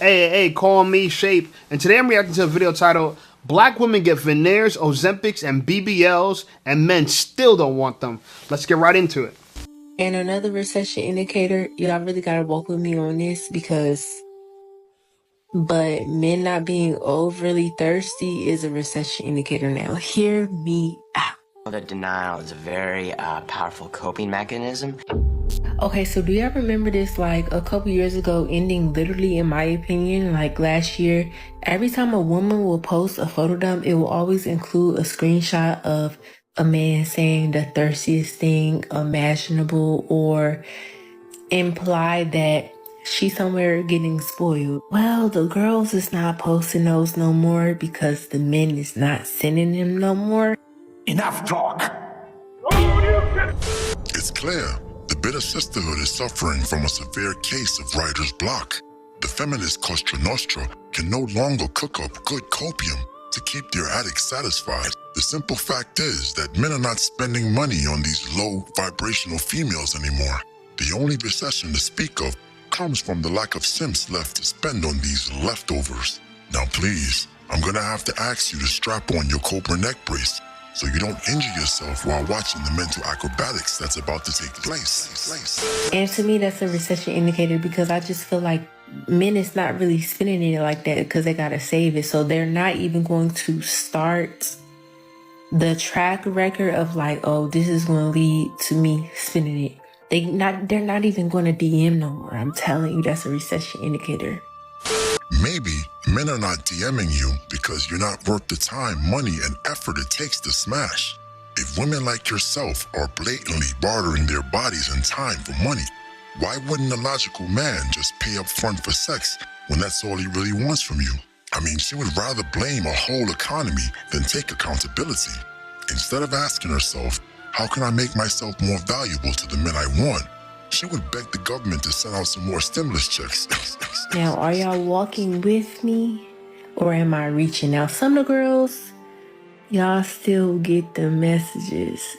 Hey, call me Shape, and today I'm reacting to a video titled Black Women Get Veneers, Ozempics, and BBLs, and Men Still Don't Want Them. Let's get right into it. And another recession indicator, y'all really gotta walk with me on this but men not being overly thirsty is a recession indicator now. Hear me out. The denial is a very powerful coping mechanism. Okay, so do y'all remember this like a couple years ago ending literally in my opinion, like last year? Every time a woman will post a photo dump, it will always include a screenshot of a man saying the thirstiest thing imaginable or imply that she's somewhere getting spoiled. Well, the girls is not posting those no more because the men is not sending them no more. Enough talk. It's clear the bitter sisterhood is suffering from a severe case of writer's block. The feminist Cosa Nostra can no longer cook up good copium to keep their addicts satisfied. The simple fact is that men are not spending money on these low vibrational females anymore. The only recession to speak of comes from the lack of simps left to spend on these leftovers. Now please, I'm gonna have to ask you to strap on your Cobra neck brace so you don't injure yourself while watching the mental acrobatics that's about to take place. And to me, that's a recession indicator because I just feel like men is not really spending it like that because they gotta save it. So they're not even going to start the track record of like, oh, this is gonna lead to me spending it. They're not even going to DM no more. I'm telling you, that's a recession indicator. Maybe men are not DMing you because you're not worth the time, money, and effort it takes to smash. If women like yourself are blatantly bartering their bodies and time for money, why wouldn't a logical man just pay up front for sex when that's all he really wants from you? I mean, she would rather blame a whole economy than take accountability. Instead of asking herself, how can I make myself more valuable to the men I want? She would beg the government to send out some more stimulus checks. Now, are y'all walking with me or am I reaching out? Some of the girls, y'all still get the messages.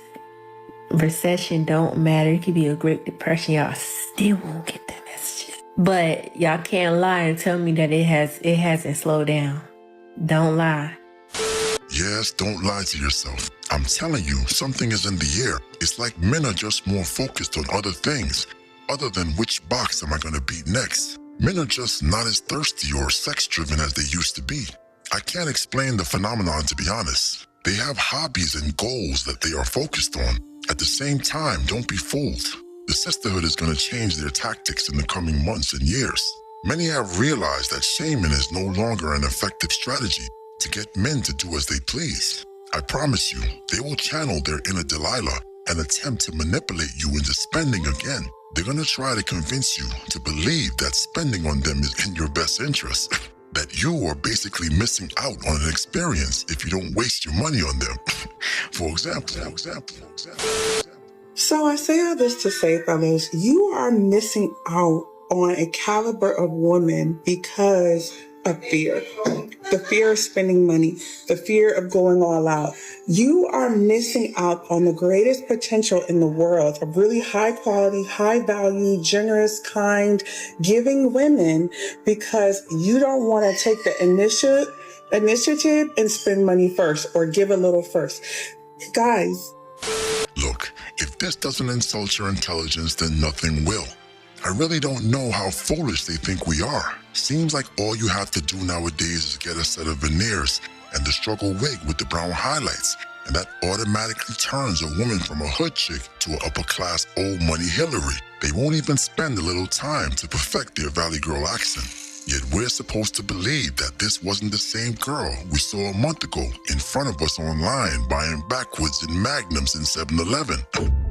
Recession don't matter. It could be a Great Depression. Y'all still won't get the messages. But y'all can't lie and tell me that it hasn't slowed down. Don't lie. Yes, don't lie to yourself. I'm telling you, something is in the air. It's like men are just more focused on other things, other than which box am I gonna beat next. Men are just not as thirsty or sex-driven as they used to be. I can't explain the phenomenon, to be honest. They have hobbies and goals that they are focused on. At the same time, don't be fooled. The sisterhood is gonna change their tactics in the coming months and years. Many have realized that shaming is no longer an effective strategy to get men to do as they please. I promise you, they will channel their inner Delilah and attempt to manipulate you into spending again. They're gonna try to convince you to believe that spending on them is in your best interest, that you are basically missing out on an experience if you don't waste your money on them. For example. So I say all this to say, fellas, you are missing out on a caliber of woman because of fear. The fear of spending money, the fear of going all out. You are missing out on the greatest potential in the world of really high quality, high value, generous, kind, giving women because you don't want to take the initiative and spend money first or give a little first. Guys. Look, if this doesn't insult your intelligence, then nothing will. I really don't know how foolish they think we are. Seems like all you have to do nowadays is get a set of veneers and the struggle wig with the brown highlights, and that automatically turns a woman from a hood chick to an upper class old money Hillary. They won't even spend a little time to perfect their Valley Girl accent. Yet we're supposed to believe that this wasn't the same girl we saw a month ago in front of us online buying backwoods and magnums in 7-Eleven.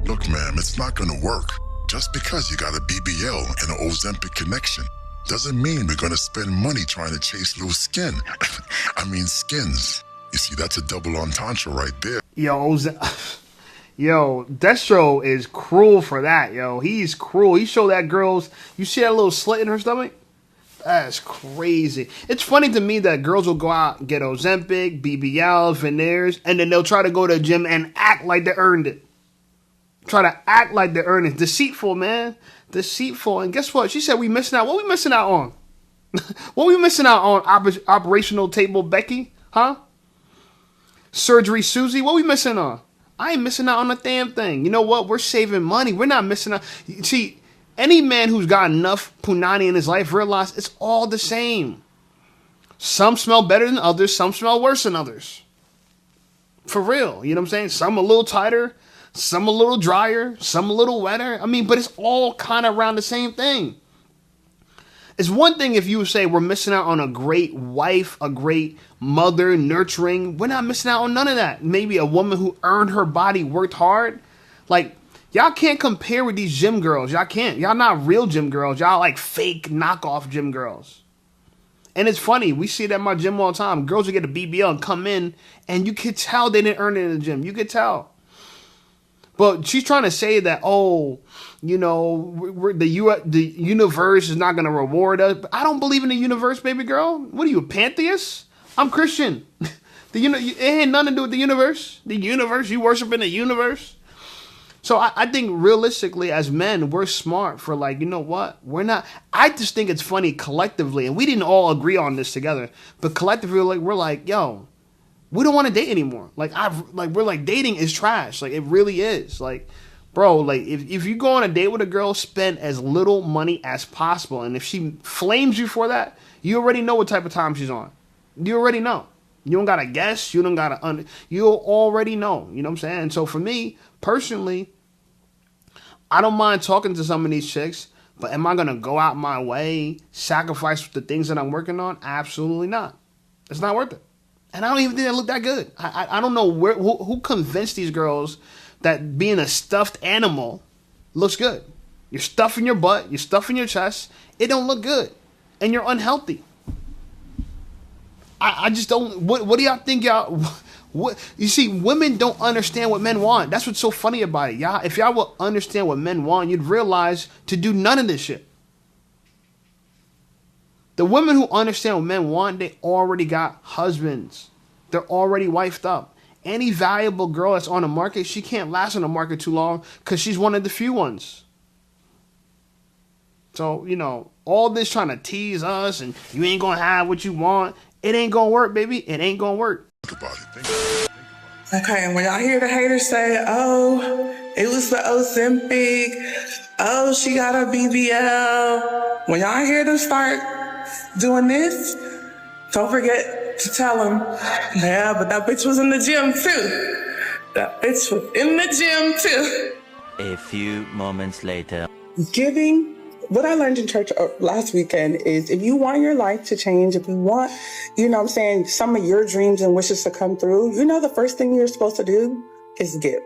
Look, ma'am, it's not gonna work. Just because you got a BBL and an Ozempic connection doesn't mean we're gonna spend money trying to chase loose skin. I mean skins. You see, that's a double entendre right there. Yo, Destro is cruel for that, yo. He's cruel. He showed that girls, you see that little slit in her stomach? That's crazy. It's funny to me that girls will go out and get Ozempic, BBL, Veneers, and then they'll try to go to the gym and act like they earned it. Try to act like they earned it. Deceitful, man. Deceitful. And guess what? She said we missing out. What we missing out on? What we missing out on operational table Becky? Huh? Surgery Susie? What we missing on? I ain't missing out on a damn thing. You know what? We're saving money. We're not missing out. See, any man who's got enough punani in his life realize it's all the same. Some smell better than others. Some smell worse than others. For real. You know what I'm saying? Some a little tighter. Some a little drier. Some a little wetter. I mean, but it's all kind of around the same thing. It's one thing if you say we're missing out on a great wife, a great mother, nurturing. We're not missing out on none of that. Maybe a woman who earned her body, worked hard. Like, y'all can't compare with these gym girls. Y'all can't. Y'all not real gym girls. Y'all like fake knockoff gym girls. And it's funny. We see it at my gym all the time. Girls will get a BBL and come in, and you could tell they didn't earn it in the gym. You could tell. But she's trying to say that, oh, you know, the universe is not going to reward us. But I don't believe in the universe, baby girl. What are you, a pantheist? I'm Christian. It ain't nothing to do with the universe. The universe, you worship in the universe. So I think realistically, as men, we're smart for like, you know what? We're not. I just think it's funny collectively, and we didn't all agree on this together. But collectively, we're like, yo, we don't want to date anymore. We're like, dating is trash. Like, it really is. Like, bro, like if you go on a date with a girl, spend as little money as possible. And if she flames you for that, you already know what type of time she's on. You already know. You don't gotta guess. You don't gotta. You'll already know. You know what I'm saying? And so for me personally, I don't mind talking to some of these chicks, but am I gonna go out my way, sacrifice the things that I'm working on? Absolutely not. It's not worth it. And I don't even think they look that good. I don't know who convinced these girls that being a stuffed animal looks good. You're stuffing your butt, you're stuffing your chest. It don't look good. And you're unhealthy. I just don't. What do y'all think y'all... What you see, women don't understand what men want. That's what's so funny about it. Y'all, if y'all would understand what men want, you'd realize to do none of this shit. The women who understand what men want, they already got husbands. They're already wifed up. Any valuable girl that's on the market, she can't last on the market too long because she's one of the few ones. So, you know, all this trying to tease us and you ain't going to have what you want, it ain't going to work, baby. It ain't going to work. Think about it. Okay, and when y'all hear the haters say, oh, it was the Ozempic, oh, she got a BBL. When y'all hear them start doing this, don't forget to tell them, yeah, but that bitch was in the gym too. That bitch was in the gym too. A few moments later. Giving, what I learned in church last weekend is if you want your life to change, if you want, you know what I'm saying, some of your dreams and wishes to come through, you know the first thing you're supposed to do is give.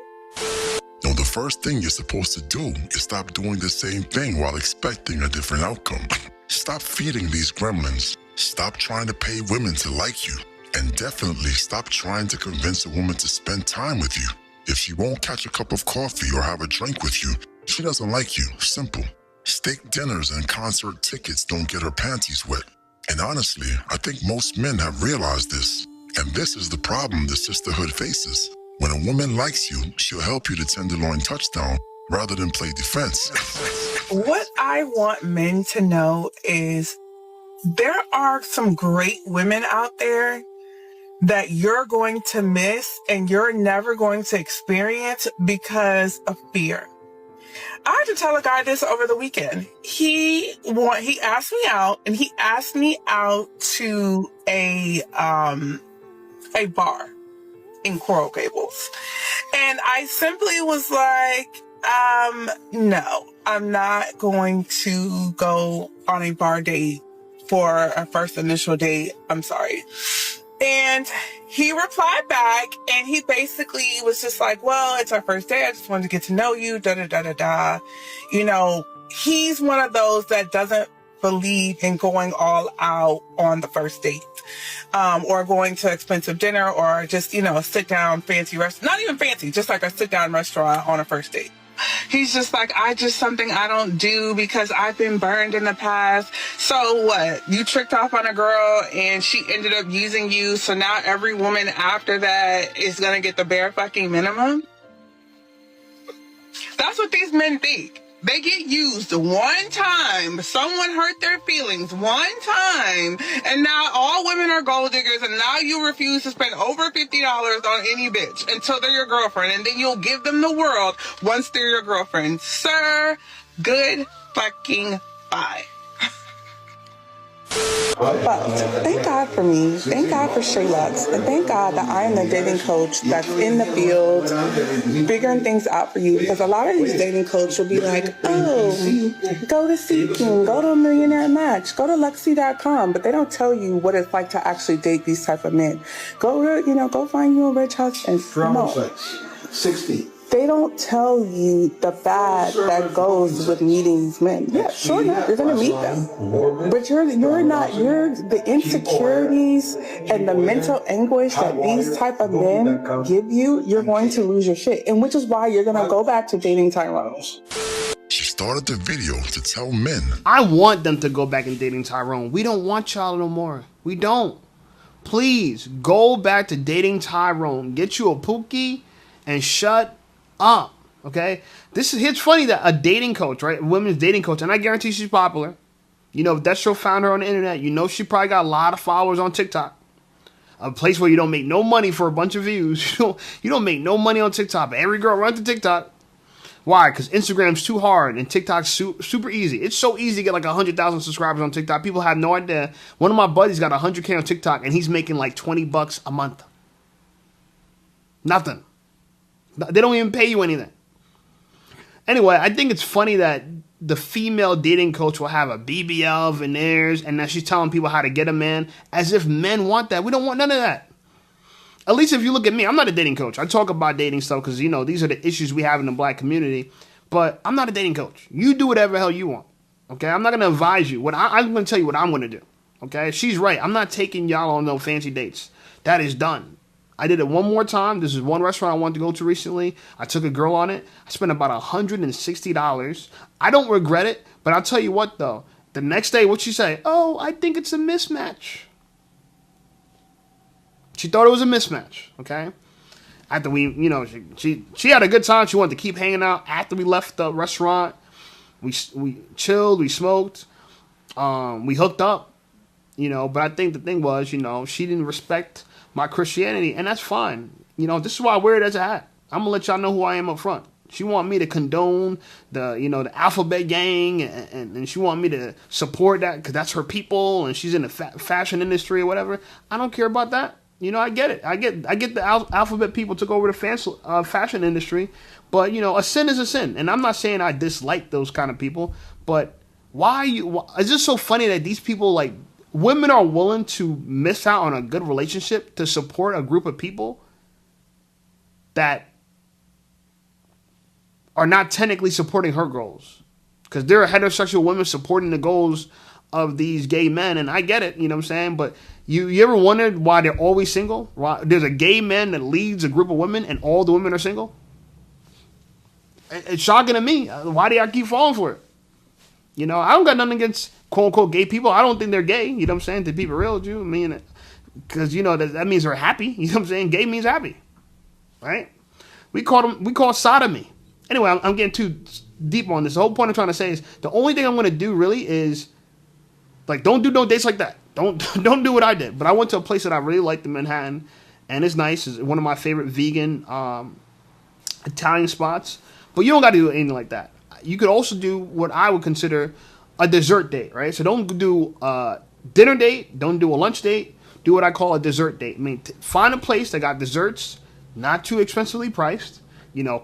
No, the first thing you're supposed to do is stop doing the same thing while expecting a different outcome. Stop feeding these gremlins. Stop trying to pay women to like you. And definitely stop trying to convince a woman to spend time with you. If she won't catch a cup of coffee or have a drink with you, she doesn't like you. Simple. Steak dinners and concert tickets don't get her panties wet. And honestly, I think most men have realized this. And this is the problem the sisterhood faces. When a woman likes you, she'll help you to tenderloin touchdown rather than play defense. What I want men to know is there are some great women out there that you're going to miss and you're never going to experience because of fear. I had to tell a guy this over the weekend. He asked me out, and he asked me out to a bar in Coral Gables. And I simply was like, no, I'm not going to go on a bar date for a first initial date. I'm sorry. And he replied back, and he basically was just like, well, it's our first day. I just wanted to get to know you, da-da-da-da-da. You know, he's one of those that doesn't believe in going all out on the first date, or going to expensive dinner, or just, you know, a sit-down fancy restaurant. Not even fancy, just like a sit-down restaurant on a first date. He's just like, something I don't do because I've been burned in the past. So what? You tricked off on a girl and she ended up using you. So now every woman after that is going to get the bare fucking minimum. That's what these men think. They get used one time. Someone hurt their feelings one time. And now all women are gold diggers. And now you refuse to spend over $50 on any bitch until they're your girlfriend. And then you'll give them the world once they're your girlfriend. Sir, good fucking bye. But thank God for me. Thank God for Shaylux. And thank God that I am the dating coach that's in the field figuring things out for you. Because a lot of these dating coaches will be like, oh, go to Seeking, go to a Millionaire Match, go to Luxy.com. But they don't tell you what it's like to actually date these type of men. Go to, go find you a rich husband. No. 60. They don't tell you the bad that goes with meeting these men. Yeah, sure enough, you're gonna meet them. But you're the insecurities and the mental anguish that these type of men give you, you're going to lose your shit. And which is why you're gonna go back to dating Tyrone. She started the video to tell men. I want them to go back and dating Tyrone. We don't want y'all no more. We don't. Please go back to dating Tyrone. Get you a Pookie and shut up, okay? It's funny that a dating coach, right? A women's dating coach, and I guarantee she's popular. If that show found her on the internet, she probably got a lot of followers on TikTok. A place where you don't make no money for a bunch of views. You don't make no money on TikTok, but every girl runs to TikTok. Why? Because Instagram's too hard and TikTok's super easy. It's so easy to get like 100,000 subscribers on TikTok. People have no idea. One of my buddies got 100K on TikTok and he's making like $20 a month. Nothing. They don't even pay you anything. Anyway, I think it's funny that the female dating coach will have a BBL, Veneers, and now she's telling people how to get a man as if men want that. We don't want none of that. At least if you look at me, I'm not a dating coach. I talk about dating stuff because, these are the issues we have in the black community. But I'm not a dating coach. You do whatever the hell you want. Okay? I'm not going to advise you. I'm going to tell you what I'm going to do. Okay? She's right. I'm not taking y'all on no fancy dates. That is done. I did it one more time. This is one restaurant I wanted to go to recently. I took a girl on it. I spent about $160. I don't regret it, but I'll tell you what, though. The next day, what'd she say? Oh, I think it's a mismatch. She thought it was a mismatch, okay? After we, she had a good time. She wanted to keep hanging out. After we left the restaurant, we chilled, we smoked, we hooked up, But I think the thing was, she didn't respect my Christianity, and that's fine. This is why I wear it as a hat. I'm gonna let y'all know who I am up front. She want me to condone the alphabet gang, and she want me to support that because that's her people, and she's in the fashion industry or whatever. I don't care about that. I get it. I get the alphabet people took over the fashion industry, but a sin is a sin, and I'm not saying I dislike those kind of people, but why it's just so funny that these people women are willing to miss out on a good relationship to support a group of people that are not technically supporting her goals. Because there are heterosexual women supporting the goals of these gay men, and I get it, you know what I'm saying? But you ever wondered why they're always single? Why there's a gay man that leads a group of women and all the women are single? It's shocking to me. Why do y'all keep falling for it? I don't got nothing against quote-unquote gay people. I don't think they're gay. You know what I'm saying? To be real with you. I mean, because, that means they're happy. You know what I'm saying? Gay means happy. Right? We call sodomy. Anyway, I'm getting too deep on this. The whole point I'm trying to say is the only thing I'm going to do really is, don't do no dates like that. Don't do what I did. But I went to a place that I really liked in Manhattan, and it's nice. It's one of my favorite vegan Italian spots. But you don't got to do anything like that. You could also do what I would consider a dessert date, right? So don't do a dinner date. Don't do a lunch date. Do what I call a dessert date. I mean, find a place that got desserts, not too expensively priced.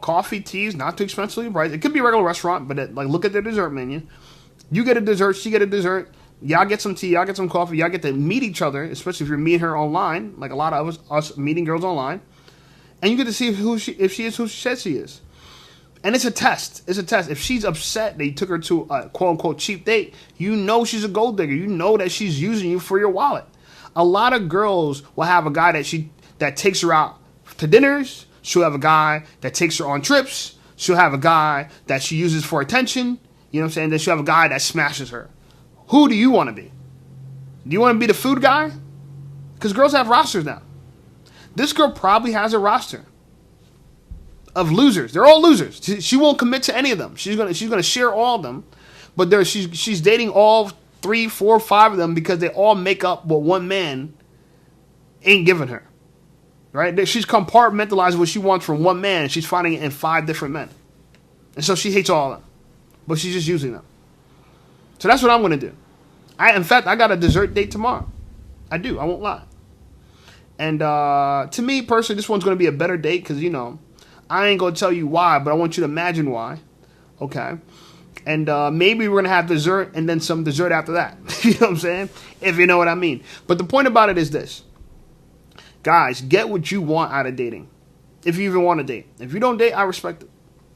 Coffee, teas, not too expensively priced. It could be a regular restaurant, but look at their dessert menu. You get a dessert, she get a dessert. Y'all get some tea, y'all get some coffee. Y'all get to meet each other, especially if you're meeting her online, like a lot of us meeting girls online. And you get to see if she is who she says she is. And it's a test. It's a test. If she's upset that you took her to a quote-unquote cheap date, she's a gold digger. You know that she's using you for your wallet. A lot of girls will have a guy that takes her out to dinners. She'll have a guy that takes her on trips. She'll have a guy that she uses for attention. You know what I'm saying? Then she'll have a guy that smashes her. Who do you want to be? Do you want to be the food guy? Because girls have rosters now. This girl probably has a roster of losers. They're all losers. She won't commit to any of them. She's gonna share all of them, but she's dating all 3, 4, 5 of them because they all make up what one man ain't giving her. Right? She's compartmentalized what she wants from one man, and she's finding it in 5 different men. And so she hates all of them, but she's just using them. So that's what I'm gonna do. In fact, I got a dessert date tomorrow. I do. I won't lie. And to me personally, this one's gonna be a better date because I ain't gonna tell you why, but I want you to imagine why. Okay. And maybe we're going to have dessert and then some dessert after that. You know what I'm saying? If you know what I mean. But the point about it is this. Guys, get what you want out of dating. If you even want to date. If you don't date, I respect it.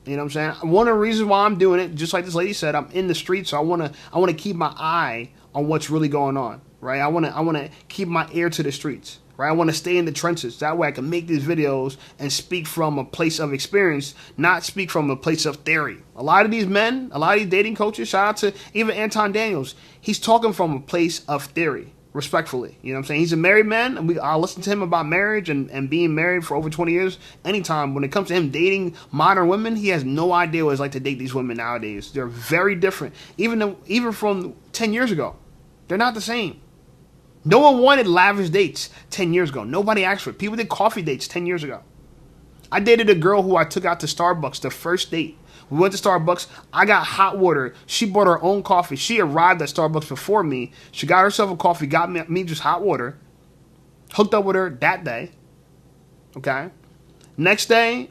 You know what I'm saying? One of the reasons why I'm doing it, just like this lady said, I'm in the street, so I want to keep my eye on what's really going on. Right? I want to keep my ear to the streets. Right? I want to stay in the trenches. That way I can make these videos and speak from a place of experience, not speak from a place of theory. A lot of these men, a lot of these dating coaches, shout out to even Anton Daniels, he's talking from a place of theory, respectfully. You know what I'm saying? He's a married man, and I'll listen to him about marriage and being married for over 20 years. Anytime when it comes to him dating modern women, he has no idea what it's like to date these women nowadays. They're very different. Even from 10 years ago, they're not the same. No one wanted lavish dates 10 years ago. Nobody asked for it. People did coffee dates 10 years ago. I dated a girl who I took out to Starbucks, the first date. We went to Starbucks. I got hot water. She bought her own coffee. She arrived at Starbucks before me. She got herself a coffee, got me just hot water. Hooked up with her that day. Okay. Next day,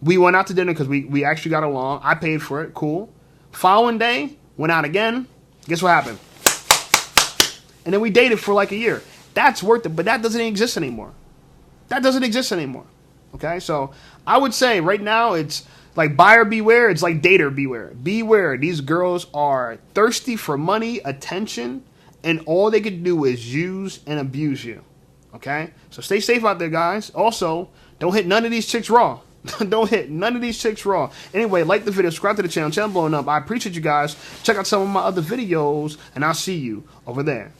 we went out to dinner because we actually got along. I paid for it. Cool. Following day, went out again. Guess what happened? And then we dated for like a year. That's worth it, but that doesn't exist anymore. That doesn't exist anymore. Okay, so I would say right now it's like buyer beware. It's like dater beware. Beware. These girls are thirsty for money, attention, and all they could do is use and abuse you. Okay, so stay safe out there, guys. Also, don't hit none of these chicks raw. Don't hit none of these chicks raw. Anyway, like the video, subscribe to the channel blowing up. I appreciate you guys. Check out some of my other videos, and I'll see you over there.